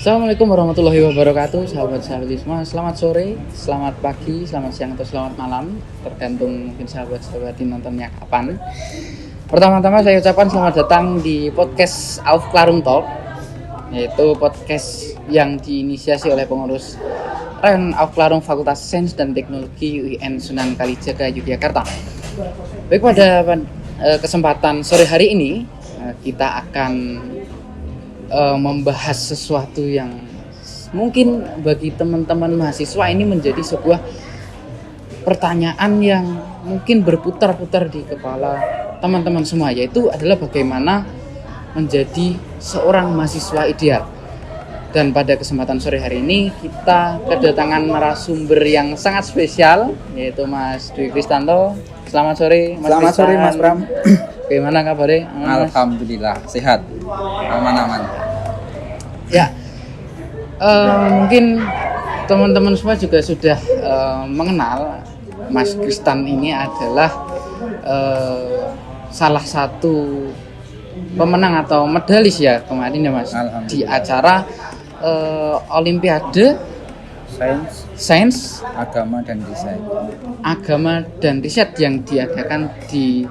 Assalamualaikum warahmatullahi wabarakatuh, sahabat-sahabat semua. Selamat sore, selamat pagi, selamat siang atau selamat malam, tergantung mungkin sahabat-sahabat nontonnya kapan. Pertama-tama saya ucapkan selamat datang di podcast Auf Klarung Talk, yaitu podcast yang diinisiasi oleh pengurus Rayon Auf Klarung Fakultas Sains dan Teknologi UIN Sunan Kalijaga Yogyakarta. Baik, pada kesempatan sore hari ini kita akan membahas sesuatu yang mungkin bagi teman-teman mahasiswa ini menjadi sebuah pertanyaan yang mungkin berputar-putar di kepala teman-teman semua, yaitu adalah bagaimana menjadi seorang mahasiswa ideal. Dan pada kesempatan sore hari ini kita kedatangan narasumber yang sangat spesial, yaitu Mas Dwi Kristanto. Selamat sore Mas. Selamat sore Mas Pram. Bagaimana kabarnya? Alhamdulillah sehat, aman-aman. Ya, mungkin teman-teman semua juga sudah mengenal Mas Kristan ini adalah salah satu pemenang atau medalis ya kemarin ya Mas di acara Olimpiade Sains, Agama dan Riset yang diadakan di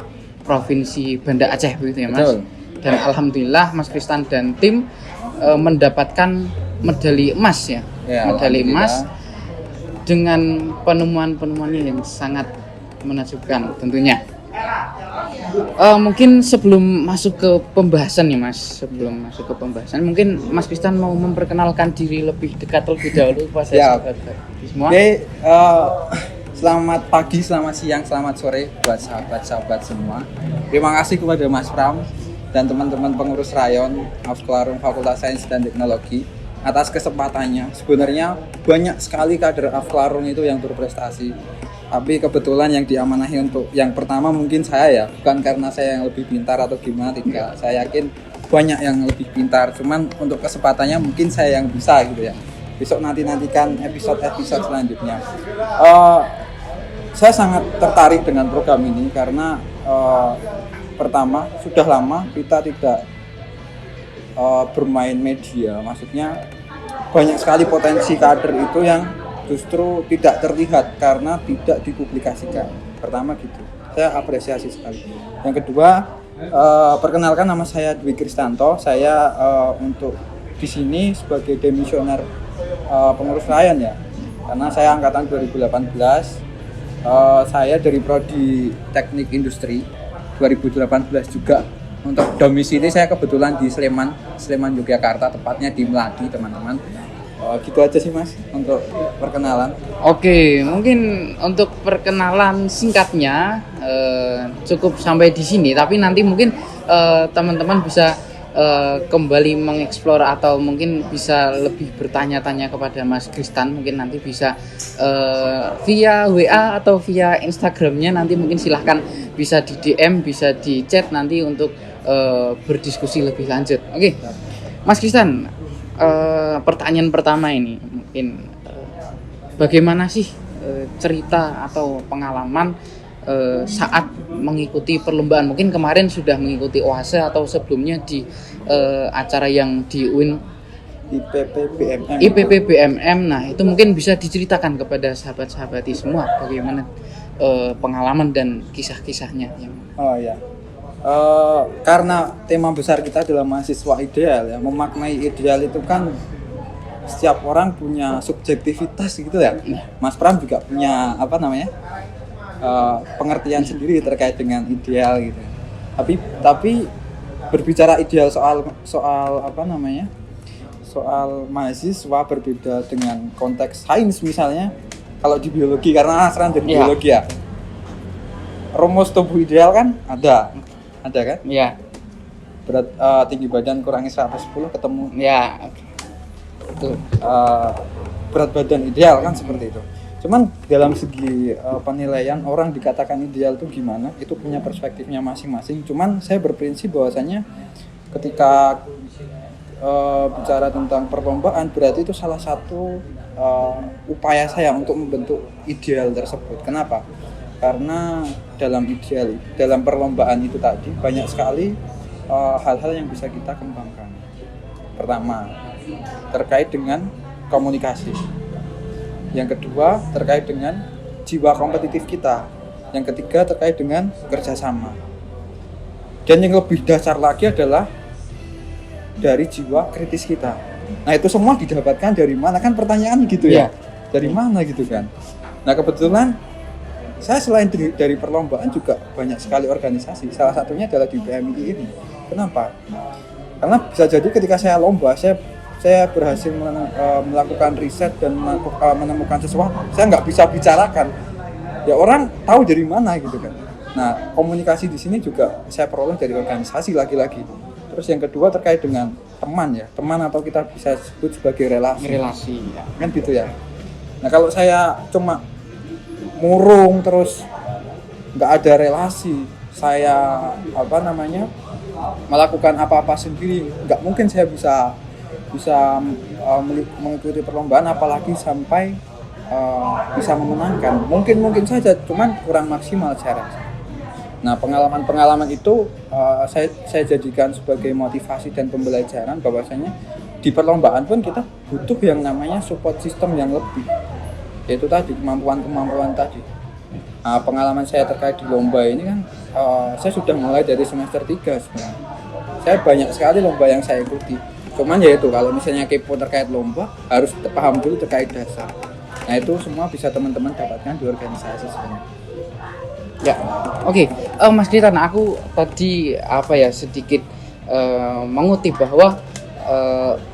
Provinsi Banda Aceh begitu ya Mas. Betul. Dan alhamdulillah Mas Kristan dan tim mendapatkan medali emas ya. Medali emas dengan penemuan-penemuannya yang sangat menakjubkan tentunya. Mungkin sebelum masuk ke pembahasan nih Mas, mungkin Mas Kristan mau memperkenalkan diri lebih dahulu kepada sahabat semua. Oke, selamat pagi, selamat siang, selamat sore buat sahabat-sahabat semua. Terima kasih kepada Mas Pram dan teman-teman pengurus Rayon Auf Klarung Fakultas Sains dan Teknologi atas kesempatannya. Sebenarnya banyak sekali kader Auf Klarung itu yang berprestasi. Tapi kebetulan yang diamanahi untuk yang pertama mungkin saya ya, bukan karena saya yang lebih pintar atau gimana, tidak. Saya yakin banyak yang lebih pintar, cuman untuk kesempatannya mungkin saya yang bisa gitu ya. Besok nantikan episode selanjutnya. Saya sangat tertarik dengan program ini karena pertama sudah lama kita tidak bermain media, maksudnya banyak sekali potensi kader itu yang justru tidak terlihat karena tidak dipublikasikan. Pertama gitu, saya apresiasi sekali. Yang kedua, perkenalkan nama saya Dwi Kristanto. Saya untuk di sini sebagai demisioner pengurus Rayon ya, karena saya angkatan 2018. Saya dari prodi Teknik Industri 2018 juga. Untuk domisili saya kebetulan di Sleman Yogyakarta, tepatnya di Melati teman-teman. Gitu aja sih Mas untuk perkenalan. Oke, mungkin untuk perkenalan singkatnya cukup sampai di sini. Tapi nanti mungkin teman-teman bisa kembali mengeksplor atau mungkin bisa lebih bertanya-tanya kepada Mas Kristan. Mungkin nanti bisa via WA atau via Instagramnya. Nanti mungkin silahkan bisa di DM, bisa di chat nanti untuk berdiskusi lebih lanjut. Oke, Mas Kristan. Pertanyaan pertama ini mungkin bagaimana sih cerita atau pengalaman saat mengikuti perlombaan? Mungkin kemarin sudah mengikuti OASE atau sebelumnya di acara yang di UIN IPP BMM. Nah itu mungkin bisa diceritakan kepada sahabat-sahabat semua bagaimana pengalaman dan kisah-kisahnya. Oh ya. Karena tema besar kita adalah mahasiswa ideal ya, memaknai ideal itu kan setiap orang punya subjektivitas gitu ya. Mas Pram juga punya pengertian sendiri terkait dengan ideal gitu. Tapi berbicara ideal soal mahasiswa berbeda dengan konteks sains misalnya. Kalau di biologi, karena asran dari biologi ya, rumus tubuh ideal kan ada kan? Iya. Berat tinggi badan kurangi 110 ketemu. Ya. Betul. Berat badan ideal kan seperti itu. Cuman dalam segi penilaian orang dikatakan ideal itu gimana? Itu punya perspektifnya masing-masing. Cuman saya berprinsip bahwasanya ketika bicara tentang perlombaan berarti itu salah satu upaya saya untuk membentuk ideal tersebut. Kenapa? Karena dalam perlombaan itu tadi banyak sekali hal-hal yang bisa kita kembangkan. Pertama, terkait dengan komunikasi. Yang kedua terkait dengan jiwa kompetitif kita. Yang ketiga terkait dengan kerjasama. Dan yang lebih dasar lagi adalah dari jiwa kritis kita. Nah itu semua didapatkan dari mana, kan pertanyaan gitu ya, dari mana gitu kan. Nah kebetulan saya selain dari perlombaan juga banyak sekali organisasi, salah satunya adalah di PMI ini. Kenapa? Karena bisa jadi ketika saya lomba, saya berhasil melakukan riset dan menemukan sesuatu, saya nggak bisa bicarakan, ya orang tahu dari mana gitu kan. Nah komunikasi di sini juga saya peroleh dari organisasi lagi-lagi. Terus yang kedua terkait dengan teman ya, teman atau kita bisa sebut sebagai relasi ya. Kan gitu ya. Nah kalau saya cuma murung terus nggak ada relasi, saya melakukan apa-apa sendiri, nggak mungkin saya bisa mengikuti perlombaan, apalagi sampai bisa memenangkan. Mungkin saja, cuman kurang maksimal saya rasa. Nah pengalaman itu saya jadikan sebagai motivasi dan pembelajaran bahwasanya di perlombaan pun kita butuh yang namanya support system yang lebih, yaitu tadi kemampuan tadi. Nah, pengalaman saya terkait di lomba ini kan saya sudah mulai dari semester 3 sebenarnya. Saya banyak sekali lomba yang saya ikuti. Cuman ya itu, kalau misalnya kepo terkait lomba harus paham dulu terkait dasar. Nah itu semua bisa teman-teman dapatkan di organisasi sebenarnya. Ya, oke. Mas Kritan, aku tadi sedikit mengutip bahwa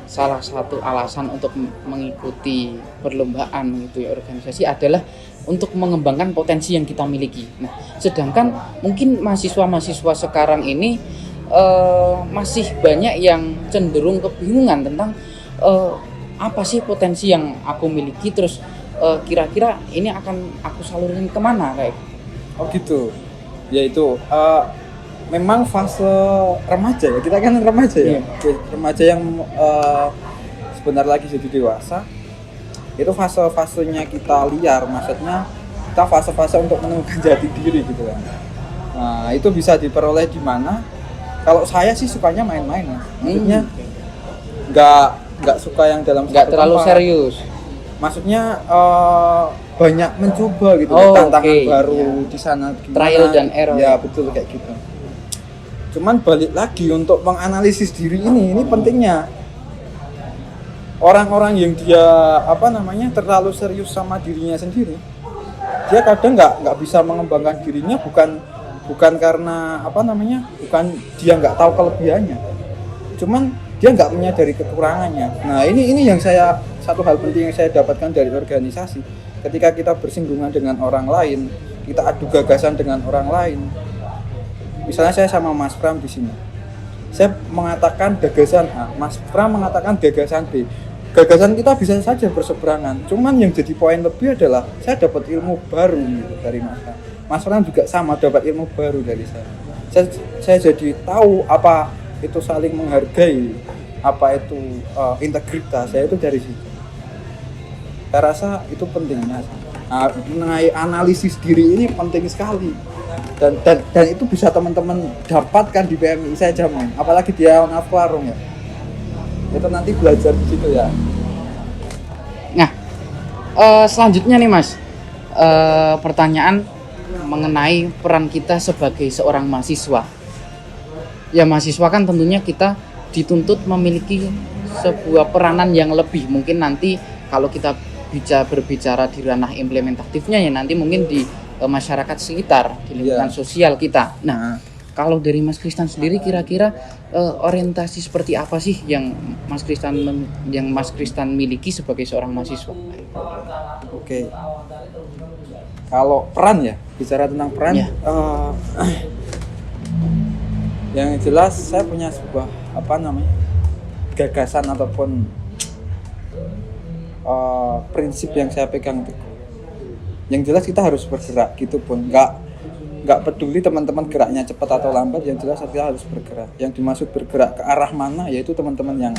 salah satu alasan untuk mengikuti perlombaan itu organisasi adalah untuk mengembangkan potensi yang kita miliki. Nah, sedangkan mungkin mahasiswa sekarang ini masih banyak yang cenderung kebingungan tentang apa sih potensi yang aku miliki, terus kira-kira ini akan aku salurin kemana kayak. Oh gitu, yaitu memang fase remaja ya, kita kan remaja ya, remaja yang sebentar lagi jadi dewasa, itu fase-fasenya kita liar, maksudnya kita fase-fase untuk menemukan jati diri gitu kan. Nah itu bisa diperoleh di mana? Kalau saya sih sukanya main-main ya, maksudnya nggak suka yang dalam nggak terlalu tempat. Serius. Maksudnya banyak mencoba gitu, tantangan baru di sana, trial dan error. Ya betul kayak gitu. Cuman balik lagi untuk menganalisis diri ini pentingnya. Orang-orang yang dia terlalu serius sama dirinya sendiri, dia kadang nggak bisa mengembangkan dirinya, bukan karena bukan dia nggak tahu kelebihannya, cuman dia nggak menyadari kekurangannya. Nah ini yang satu hal penting yang saya dapatkan dari organisasi. Ketika kita bersinggungan dengan orang lain, kita adu gagasan dengan orang lain. Misalnya saya sama Mas Pram di sini, saya mengatakan gagasan A, Mas Pram mengatakan gagasan B. Gagasan kita bisa saja berseberangan, cuman yang jadi poin lebih adalah saya dapat ilmu baru dari Mas Pram. Mas Pram juga sama dapat ilmu baru dari saya. Saya jadi tahu apa itu saling menghargai, apa itu integritas. Saya itu dari situ. Saya rasa itu pentingnya. Nah, mengenai analisis diri ini penting sekali, dan itu bisa teman-teman dapatkan di PMI, saya jamin. Apalagi dia anak warung ya, itu nanti belajar di situ ya. Nah selanjutnya nih Mas, pertanyaan mengenai peran kita sebagai seorang mahasiswa. Ya mahasiswa kan tentunya kita dituntut memiliki sebuah peranan yang lebih. Mungkin nanti kalau kita berbicara di ranah implementatifnya ya nanti mungkin di masyarakat sekitar, di lingkungan sosial kita. Nah, kalau dari Mas Kristan sendiri kira-kira orientasi seperti apa sih yang Mas Kristan miliki sebagai seorang mahasiswa? Oke. Kalau peran ya, bicara tentang peran, yang jelas saya punya sebuah gagasan ataupun prinsip yang saya pegang teguh. Yang jelas kita harus bergerak, gitu pun nggak peduli teman-teman geraknya cepat atau lambat, yang jelas kita harus bergerak. Yang dimaksud bergerak ke arah mana, yaitu teman-teman yang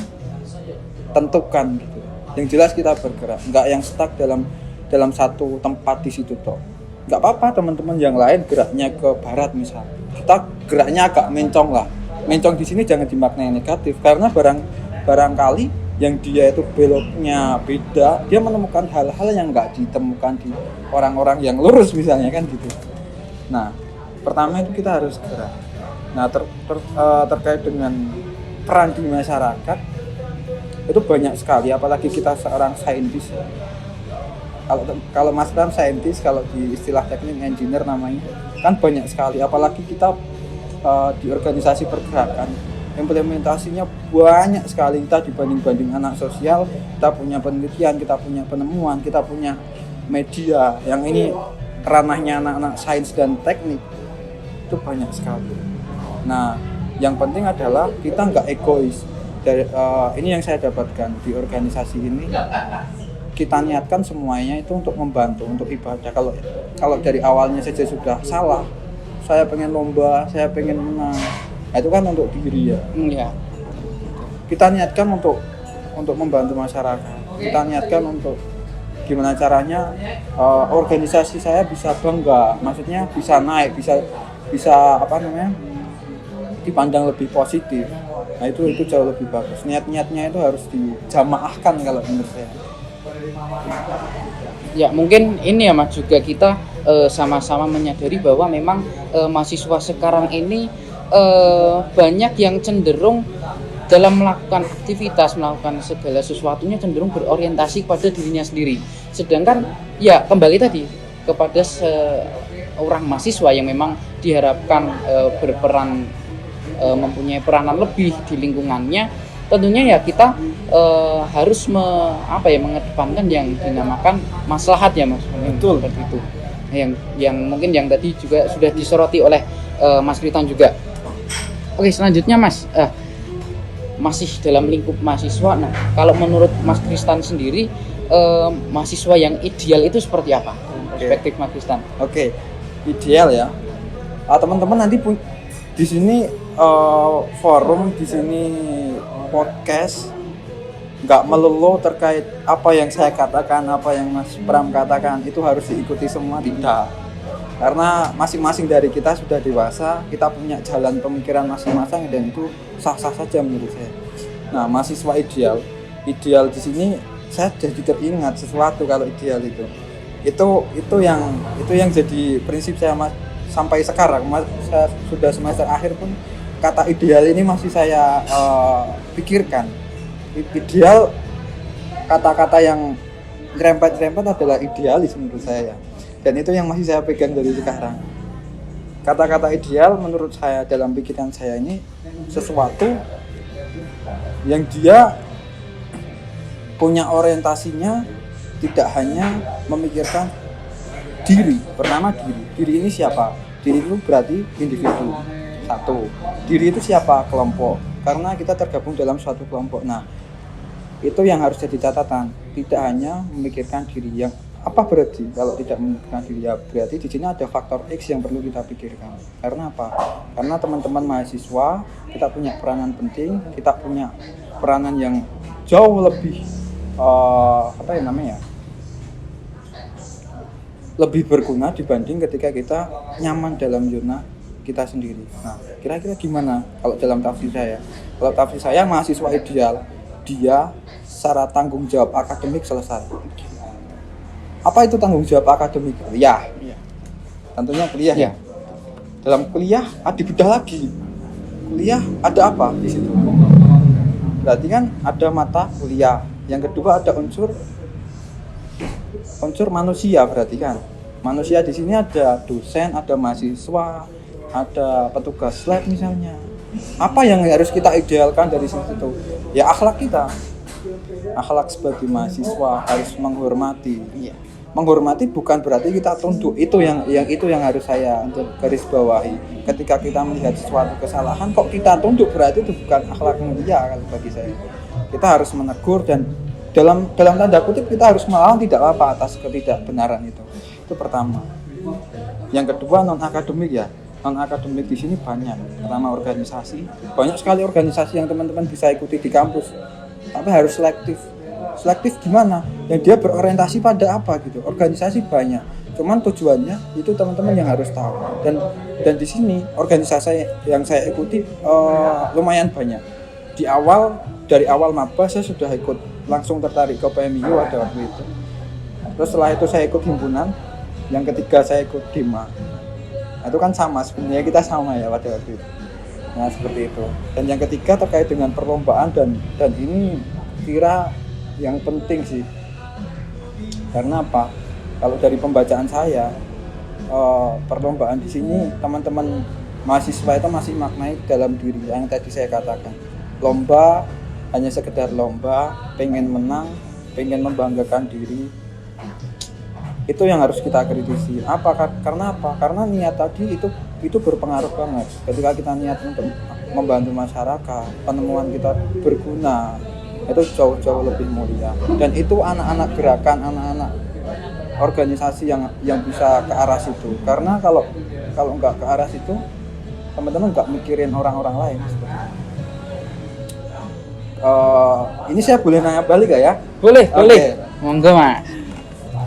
tentukan gitu. Yang jelas kita bergerak, nggak yang stuck dalam satu tempat di situ toh. Nggak apa-apa teman-teman yang lain geraknya ke barat misal, kita geraknya agak mencong lah. Mencong di sini jangan dimaknai negatif, karena barangkali yang dia itu beloknya beda, dia menemukan hal-hal yang nggak ditemukan di orang-orang yang lurus misalnya kan gitu. Nah, pertama itu kita harus gerak. Nah, terkait dengan peran di masyarakat itu banyak sekali, apalagi kita seorang saintis. Kalau Mas Ram saintis, kalau di istilah teknik engineer namanya, kan banyak sekali, apalagi kita di organisasi pergerakan, implementasinya banyak sekali. Kita dibanding anak sosial, kita punya penelitian, kita punya penemuan, kita punya media, yang ini ranahnya anak-anak sains dan teknik, itu banyak sekali. Nah, yang penting adalah kita nggak egois. Ini yang saya dapatkan di organisasi ini, kita niatkan semuanya itu untuk membantu, untuk ibadah. Kalau dari awalnya saja sudah salah, saya pengen lomba, saya pengen menang, itu kan untuk diri ya. Iya. Kita niatkan untuk membantu masyarakat. Kita niatkan untuk gimana caranya organisasi saya bisa bangga, maksudnya bisa naik, bisa dipandang lebih positif. Nah itu jauh lebih bagus. Niatnya itu harus dijamaahkan kalau menurut saya. Ya mungkin ini ya Mas, juga kita sama-sama menyadari bahwa memang mahasiswa sekarang ini banyak yang cenderung dalam melakukan aktivitas, melakukan segala sesuatunya cenderung berorientasi kepada dirinya sendiri. Sedangkan ya kembali tadi kepada seorang mahasiswa yang memang diharapkan berperan, mempunyai peranan lebih di lingkungannya, tentunya ya kita harus mengedepankan yang dinamakan maslahat ya Mas. Betul. Seperti itu. Yang mungkin yang tadi juga sudah disoroti oleh Mas Kritan juga. Oke, selanjutnya Mas, masih dalam lingkup mahasiswa. Nah, kalau menurut Mas Kristan sendiri, mahasiswa yang ideal itu seperti apa? Perspektif Mas Kristan. Oke, ideal ya. Teman-teman nanti di sini forum, di sini podcast, nggak melulu terkait apa yang saya katakan, apa yang Mas Pram katakan itu harus diikuti semua, tidak. Karena masing-masing dari kita sudah dewasa, kita punya jalan pemikiran masing-masing dan itu sah-sah saja menurut saya. Nah, mahasiswa ideal di sini saya jadi teringat sesuatu kalau ideal itu. Itu yang jadi prinsip saya sampai sekarang. Saya sudah semester akhir pun kata ideal ini masih saya pikirkan. Ideal, kata-kata yang nyerempet-nyerempet adalah idealis menurut saya. Dan itu yang masih saya pegang dari sekarang. Kata-kata ideal menurut saya dalam pikiran saya ini sesuatu yang dia punya orientasinya tidak hanya memikirkan diri, pertama diri. Diri ini siapa? Diri itu berarti individu. Satu. Diri itu siapa? Kelompok. Karena kita tergabung dalam suatu kelompok. Nah, itu yang harus jadi catatan. Tidak hanya memikirkan diri. Yang apa berarti kalau tidak memikirkan diri? Ya berarti di sini ada faktor X yang perlu kita pikirkan. Karena apa? Karena teman-teman mahasiswa kita punya peranan penting, kita punya peranan yang jauh lebih lebih berguna dibanding ketika kita nyaman dalam zona kita sendiri. Nah, kira-kira gimana kalau dalam tafsir saya? Kalau tafsir saya, mahasiswa ideal dia secara tanggung jawab akademik selesai. Apa itu tanggung jawab akademik? Kuliah. Tentunya kuliah. Ya. Dalam kuliah dibedah lagi. Kuliah ada apa di situ? Berarti kan ada mata kuliah. Yang kedua ada unsur manusia, berarti kan. Manusia di sini ada dosen, ada mahasiswa, ada petugas lab misalnya. Apa yang harus kita idealkan dari situ? Ya akhlak kita. Akhlak sebagai mahasiswa harus menghormati. Menghormati bukan berarti kita tunduk. Itu yang harus saya garis bawahi. Ketika kita melihat sesuatu kesalahan kok kita tunduk, berarti itu bukan akhlak mulia kalau bagi saya. Kita harus menegur dan dalam tanda kutip kita harus melawan tidak apa atas ketidakbenaran itu. Itu pertama. Yang kedua non akademik ya. Non akademik di sini banyak. Pertama organisasi. Banyak sekali organisasi yang teman-teman bisa ikuti di kampus. Tapi harus selektif. Selektif gimana? Yang dia berorientasi pada apa gitu. Organisasi banyak. Cuman tujuannya itu teman-teman yang harus tahu. Dan di sini organisasi yang saya ikuti lumayan banyak. Di awal dari awal maba saya sudah ikut, langsung tertarik ke PMIU ada waktu itu. Terus setelah itu saya ikut himpunan, yang ketiga saya ikut DIMA. Nah, itu kan sama, sebenarnya kita sama ya pada waktu itu. Nah seperti itu. Dan yang ketiga terkait dengan perlombaan dan ini kira yang penting sih. Karena apa? Kalau dari pembacaan saya, perlombaan di sini teman-teman mahasiswa itu masih maknai dalam diri yang tadi saya katakan. Lomba hanya sekedar lomba, pengen menang, pengen membanggakan diri. Itu yang harus kita kritisi. Karena apa? Karena niat tadi itu berpengaruh banget. Ketika kita niat untuk membantu masyarakat, penemuan kita berguna, itu jauh-jauh lebih mulia. Dan itu anak-anak gerakan, anak-anak organisasi yang bisa ke arah situ. Karena kalau nggak ke arah situ, teman-teman nggak mikirin orang-orang lain. Ini saya boleh nanya balik gak ya? Boleh. Monggo, Mas.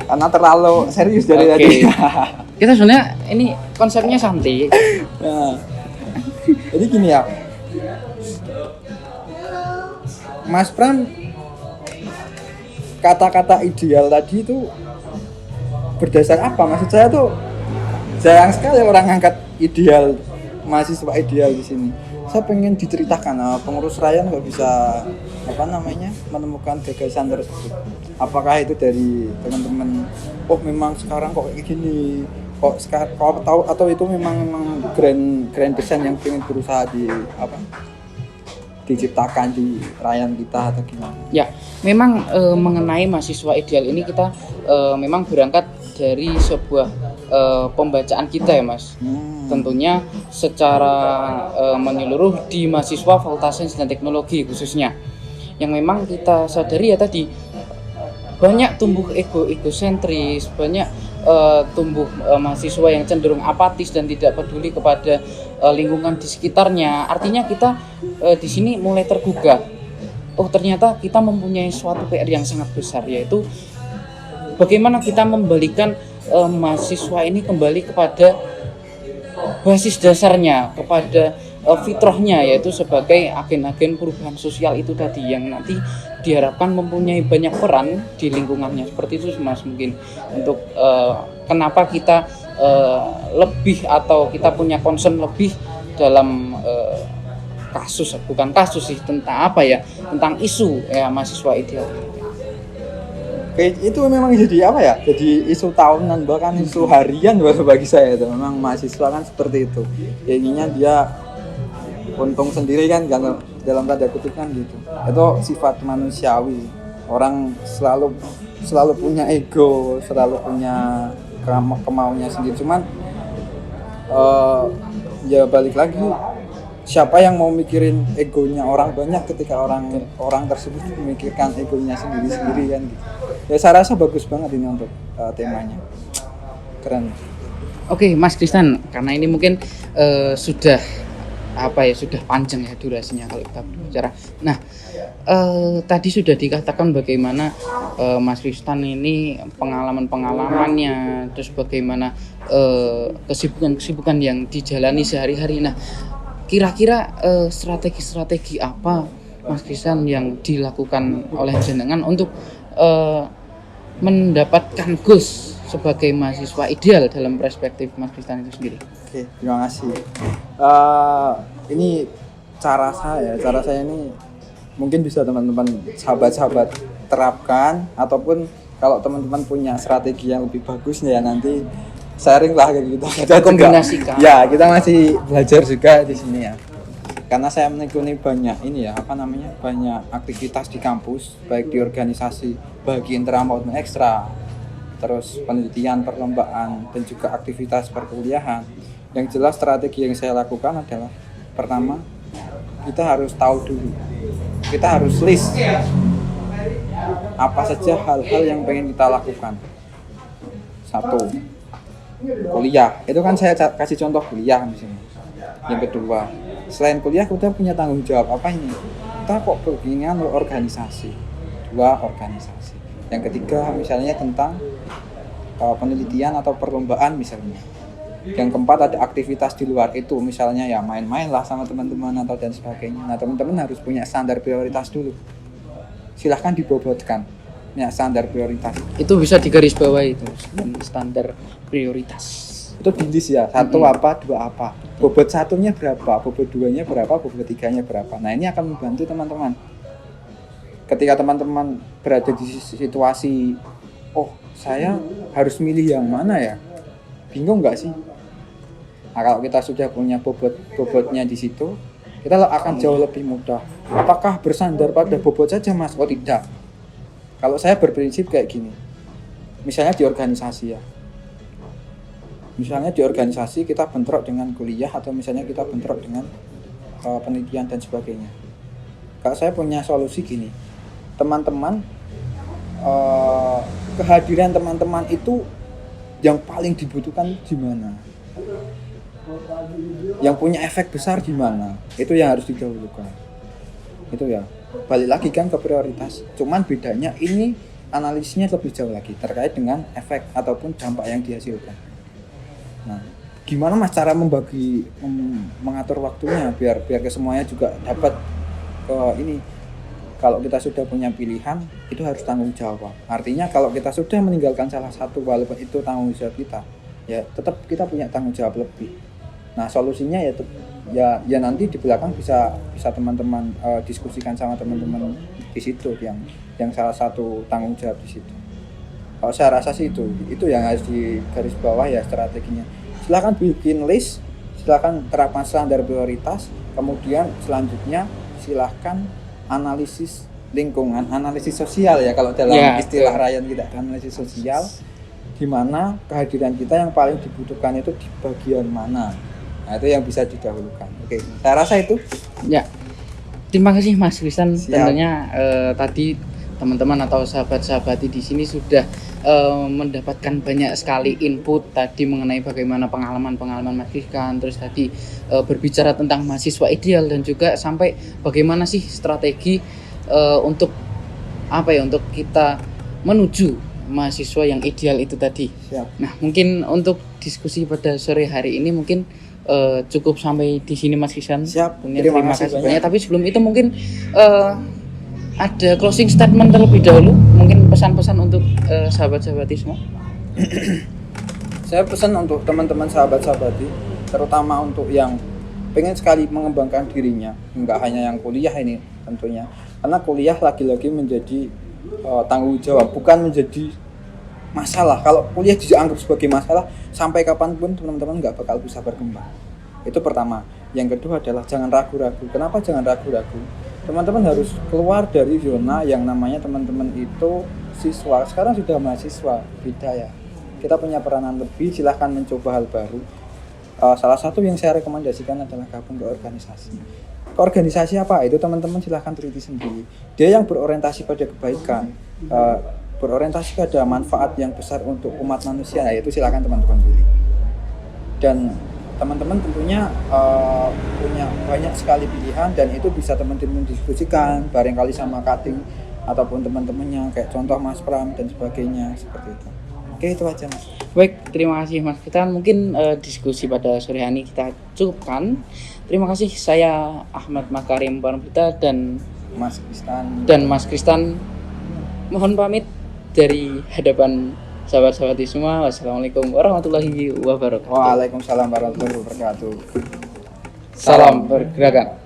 Karena terlalu serius dari tadi. Kita sebenarnya ini konsepnya santai. Nah, jadi gini ya, Mas Pram, kata-kata ideal tadi itu berdasar apa? Maksud saya tuh jarang sekali orang ngangkat ideal, mahasiswa ideal di sini. Saya pengen diceritakan, pengurus Ryan nggak bisa menemukan gagasan tersebut. Apakah itu dari teman-teman? Oh memang sekarang kok kayak gini, kok tahu, atau itu memang grand design yang pengen berusaha diciptakan di Ryan kita atau gimana? Ya, memang mengenai mahasiswa ideal ini kita memang berangkat dari sebuah pembacaan kita ya Mas. Tentunya secara menyeluruh di mahasiswa Fakultas Sains dan Teknologi khususnya, yang memang kita sadari ya tadi banyak tumbuh egosentris, banyak tumbuh mahasiswa yang cenderung apatis dan tidak peduli kepada lingkungan di sekitarnya. Artinya kita di sini mulai tergugah. Oh ternyata kita mempunyai suatu PR yang sangat besar, yaitu bagaimana kita membalikan mahasiswa ini kembali kepada basis dasarnya, kepada fitrahnya, yaitu sebagai agen-agen perubahan sosial itu tadi, yang nanti diharapkan mempunyai banyak peran di lingkungannya. Seperti itu Mas, mungkin untuk kenapa kita lebih atau kita punya concern lebih dalam tentang isu ya mahasiswa ideal. Itu memang jadi apa ya? Jadi isu tahunan, bahkan isu harian bagi saya itu. Memang mahasiswa kan seperti itu. Ya inginnya dia untung sendiri kan dalam tanda kutip kan gitu. Itu sifat manusiawi. Orang selalu punya ego, selalu punya kemauannya sendiri. Cuman ya balik lagi, siapa yang mau mikirin egonya orang banyak ketika orang tersebut memikirkan egonya sendiri kan gitu. Ya saya rasa bagus banget ini untuk temanya. Keren. Oke, Mas Kristan, karena ini mungkin sudah panjang ya durasinya kalau kita berbicara. Nah, tadi sudah dikatakan bagaimana Mas Kristan ini pengalamannya, terus bagaimana kesibukan yang dijalani sehari-hari. Nah, kira-kira strategi apa Mas Kristan yang dilakukan oleh jenengan untuk mendapatkan goals sebagai mahasiswa ideal dalam perspektif Mas Kristan itu sendiri? Oke, terima kasih. Ini cara saya ini mungkin bisa teman-teman sahabat-sahabat terapkan, ataupun kalau teman-teman punya strategi yang lebih bagus ya nanti sharing lah kayak gitu. Kita kombinasikan. Ya, kita masih belajar juga di sini ya. Karena saya menekuni banyak banyak aktivitas di kampus, baik di organisasi, bagi intra maupun ekstra, terus penelitian, perlombaan, dan juga aktivitas perkuliahan. Yang jelas strategi yang saya lakukan adalah, pertama, kita harus tahu dulu, kita harus list apa saja hal-hal yang pengen kita lakukan. Satu, kuliah, itu kan saya kasih contoh kuliah misalnya. Yang kedua, selain kuliah kita punya tanggung jawab apa ini? Kita kok beginian organisasi. Dua, organisasi. Yang ketiga misalnya tentang penelitian atau perlombaan misalnya. Yang keempat ada aktivitas di luar itu, misalnya ya main-main lah sama teman-teman atau dan sebagainya. Nah teman-teman harus punya standar prioritas dulu. Silahkan dibobotkan ya standar prioritas. Itu bisa digarisbawahi itu standar prioritas. Itu di list ya, satu apa, dua apa. Bobot satunya berapa, bobot duanya berapa, bobot tiganya berapa. Nah ini akan membantu teman-teman. Ketika teman-teman berada di situasi, oh saya harus milih yang mana ya? Bingung nggak sih? Nah, kalau kita sudah punya bobotnya di situ, kita akan jauh lebih mudah. Apakah bersandar pada bobot saja mas? Oh tidak. Kalau saya berprinsip kayak gini, misalnya di organisasi ya. Misalnya di organisasi kita bentrok dengan kuliah atau misalnya kita bentrok dengan penelitian dan sebagainya. Kalau saya punya solusi gini, teman-teman, kehadiran teman-teman itu yang paling dibutuhkan di mana? Yang punya efek besar di mana? Itu yang harus didahulukan. Itu ya. Balik lagi kan ke prioritas. Cuman bedanya ini analisisnya lebih jauh lagi terkait dengan efek ataupun dampak yang dihasilkan. Nah, gimana mas cara mengatur waktunya biar kesemuanya juga dapat ke ini. Kalau kita sudah punya pilihan, itu harus tanggung jawab. Artinya kalau kita sudah meninggalkan salah satu walaupun itu tanggung jawab kita, ya tetap kita punya tanggung jawab lebih. Nah, solusinya ya nanti di belakang bisa teman-teman diskusikan sama teman-teman di situ yang salah satu tanggung jawab di situ. Kalau saya rasa sih itu yang harus di garis bawah ya strateginya. Silakan bikin list, silakan terapkan standar prioritas, kemudian selanjutnya silakan analisis lingkungan, analisis sosial ya kalau dalam istilah Ryan kita, analisis sosial di mana kehadiran kita yang paling dibutuhkan itu di bagian mana. Nah, itu yang bisa didahulukan. Oke, saya rasa itu. Ya. Terima kasih Mas Kristan. Tentunya tadi teman-teman atau sahabat-sahabati di sini sudah mendapatkan banyak sekali input tadi mengenai bagaimana pengalaman Mas Kristan, terus tadi berbicara tentang mahasiswa ideal dan juga sampai bagaimana sih strategi untuk untuk kita menuju mahasiswa yang ideal itu tadi. Siap. Nah, mungkin untuk diskusi pada sore hari ini mungkin cukup sampai di sini Mas Kristan. Siap. Terima kasih banyak. Tapi sebelum itu mungkin ada closing statement terlebih dahulu, mungkin pesan-pesan untuk sahabat-sahabati semua. Saya pesan untuk teman-teman sahabat-sahabati, terutama untuk yang pengen sekali mengembangkan dirinya, enggak hanya yang kuliah ini tentunya, karena kuliah lagi-lagi menjadi tanggung jawab, bukan menjadi masalah. Kalau kuliah dianggap sebagai masalah, sampai kapanpun teman-teman nggak bakal bisa berkembang. Itu pertama. Yang kedua adalah jangan ragu-ragu. Kenapa jangan ragu-ragu? Teman-teman harus keluar dari zona yang namanya teman-teman itu siswa. Sekarang sudah mahasiswa, beda ya. Kita punya peranan lebih, silahkan mencoba hal baru. Salah satu yang saya rekomendasikan adalah gabung ke organisasi. Ke organisasi apa? Itu teman-teman silahkan teliti sendiri. Dia yang berorientasi pada kebaikan, berorientasi pada manfaat yang besar untuk umat manusia, yaitu silahkan teman-teman pilih. Dan teman-teman tentunya punya banyak sekali pilihan dan itu bisa teman-teman diskusikan barangkali sama cutting ataupun teman-temannya kayak contoh Mas Pram dan sebagainya seperti itu. Oke, itu aja Mas. Baik, terima kasih Mas Kristan. Mungkin diskusi pada sore hari ini kita cukupkan. Terima kasih, saya Ahmad Makarim Parambita dan Mas Kristan mohon pamit dari hadapan sahabat-sahabati semua. Wassalamualaikum warahmatullahi wabarakatuh. Waalaikumsalam warahmatullahi wabarakatuh. Salam pergerakan.